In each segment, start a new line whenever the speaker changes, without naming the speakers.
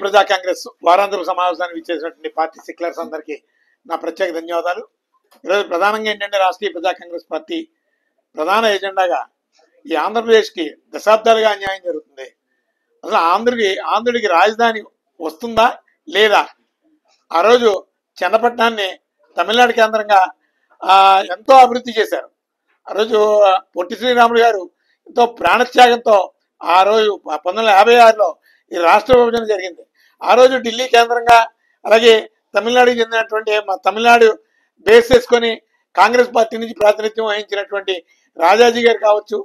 ప్రజా కాంగ్రెస్ వారాంతర సమావేశానికి ఇచ్చేసినటువంటి పార్టీ సిక్లర్స్ అందరికీ నా ప్రత్యేక ధన్యవాదాలు. ఈరోజు ప్రధానంగా ఏంటంటే రాష్ట్రీయ ప్రజా కాంగ్రెస్ పార్టీ ప్రధాన ఎజెండాగా ఈ ఆంధ్రప్రదేశ్కి దశాబ్దాలుగా అన్యాయం జరుగుతుంది. అసలు ఆంధ్రుడికి రాజధాని వస్తుందా లేదా? ఆ రోజు చెన్నపట్నాన్ని తమిళనాడు కేంద్రంగా ఎంతో అభివృద్ధి చేశారు. ఆ రోజు పొట్టి శ్రీరాములు గారు ఎంతో ప్రాణత్యాగంతో ఆ రోజు 1956లో ఈ రాష్ట్ర విభజన జరిగింది. ఆ రోజు ఢిల్లీ కేంద్రంగా అలాగే తమిళనాడుకి చెందినటువంటి తమిళనాడు బేస్ చేసుకొని కాంగ్రెస్ పార్టీ నుంచి ప్రాతినిధ్యం వహించినటువంటి రాజాజీ గారు కావచ్చు,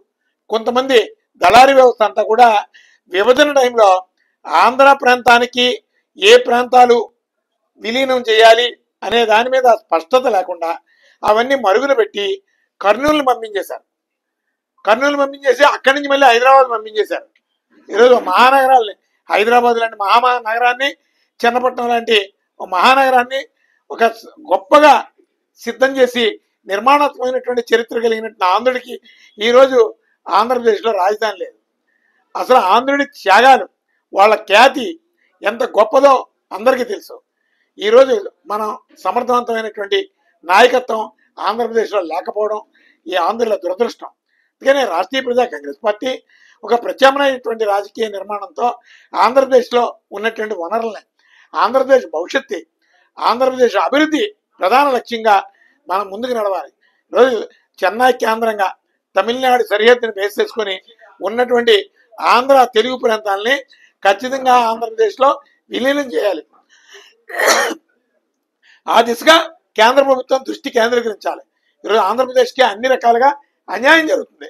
కొంతమంది దళారీ వ్యవస్థ అంతా కూడా విభజన టైంలో ఆంధ్ర ప్రాంతానికి ఏ ప్రాంతాలు విలీనం చేయాలి అనే దాని మీద స్పష్టత లేకుండా అవన్నీ మరుగున పెట్టి కర్నూలుని పంపించేశారు. పంపించేసి అక్కడి నుంచి మళ్ళీ హైదరాబాద్ పంపించేశారు. ఈరోజు మహానగరాల్ని, హైదరాబాద్ లాంటి మహానగరాన్ని, చెన్నపట్నం లాంటి మహానగరాన్ని ఒక గొప్పగా సిద్ధం చేసి నిర్మాణాత్మకమైనటువంటి చరిత్ర కలిగినటువంటి ఆంధ్రుడికి ఈరోజు ఆంధ్రప్రదేశ్లో రాజధాని లేదు. అసలు ఆంధ్రుడి త్యాగాలు, వాళ్ళ ఖ్యాతి ఎంత గొప్పదో అందరికీ తెలుసు. ఈరోజు మనం సమర్థవంతమైనటువంటి నాయకత్వం ఆంధ్రప్రదేశ్లో లేకపోవడం ఈ ఆంధ్రుల దురదృష్టం. అందుకనే రాష్ట్రీయ ప్రజా కాంగ్రెస్ పార్టీ ఒక ప్రత్యామ్నాయటువంటి రాజకీయ నిర్మాణంతో ఆంధ్రప్రదేశ్లో ఉన్నటువంటి వనరుల్ని, ఆంధ్రప్రదేశ్ భవిష్యత్తు, ఆంధ్రప్రదేశ్ అభివృద్ధి ప్రధాన లక్ష్యంగా మనం ముందుకు నడవాలి. ఈరోజు చెన్నై కేంద్రంగా తమిళనాడు సరిహద్దుని బేస్ చేసుకొని ఉన్నటువంటి ఆంధ్ర తెలుగు ప్రాంతాలని ఖచ్చితంగా ఆంధ్రప్రదేశ్లో విలీనం చేయాలి. ఆ దిశగా కేంద్ర ప్రభుత్వం దృష్టి కేంద్రీకరించాలి. ఈరోజు ఆంధ్రప్రదేశ్కి అన్ని రకాలుగా అన్యాయం జరుగుతుంది.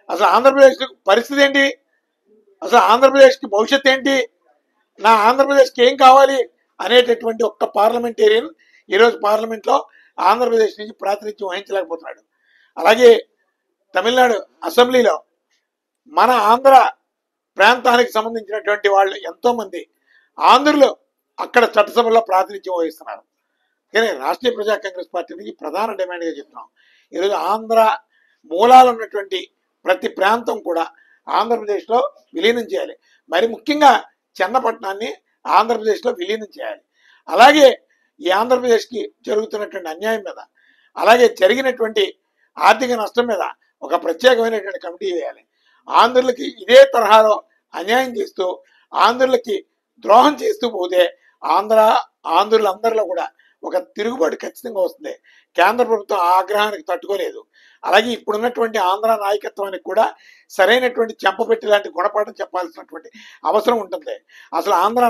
అసలు ఆంధ్రప్రదేశ్ పరిస్థితి ఏంటి? అసలు ఆంధ్రప్రదేశ్కి భవిష్యత్తు ఏంటి? నా ఆంధ్రప్రదేశ్కి ఏం కావాలి అనేటటువంటి ఒక్క పార్లమెంటేరియన్ ఈరోజు పార్లమెంట్లో ఆంధ్రప్రదేశ్ నుంచి ప్రాతినిధ్యం వహించలేకపోతున్నాడు. అలాగే తమిళనాడు అసెంబ్లీలో మన ఆంధ్ర ప్రాంతానికి సంబంధించినటువంటి వాళ్ళు ఎంతోమంది ఆంధ్రులు అక్కడ చట్టసభలో ప్రాతినిధ్యం వహిస్తున్నారు. కానీ రాష్ట్రీయ ప్రజా కాంగ్రెస్ పార్టీ నుంచి ప్రధాన డిమాండ్గా చెప్తున్నాం, ఈరోజు ఆంధ్ర మూలాలు ఉన్నటువంటి ప్రతి ప్రాంతం కూడా ఆంధ్రప్రదేశ్లో విలీనం చేయాలి. మరి ముఖ్యంగా చెన్నపట్నాన్ని ఆంధ్రప్రదేశ్లో విలీనం చేయాలి. అలాగే ఈ ఆంధ్రప్రదేశ్కి జరుగుతున్నటువంటి అన్యాయం మీద, అలాగే జరిగినటువంటి ఆర్థిక నష్టం మీద ఒక ప్రత్యేకమైనటువంటి కమిటీ వేయాలి. ఆంధ్రులకి ఇదే తరహాలో అన్యాయం చేస్తూ, ఆంధ్రులకి ద్రోహం చేస్తూ పోతే ఆంధ్రులందరిలో కూడా ఒక తిరుగుబాటు ఖచ్చితంగా వస్తుంది. కేంద్ర ప్రభుత్వం ఆ ఆగ్రహానికి తట్టుకోలేదు. అలాగే ఇప్పుడున్నటువంటి ఆంధ్ర నాయకత్వానికి కూడా సరైనటువంటి చెంపపెట్టి లాంటి గుణపాఠం చెప్పాల్సినటువంటి అవసరం ఉంటుంది. అసలు ఆంధ్ర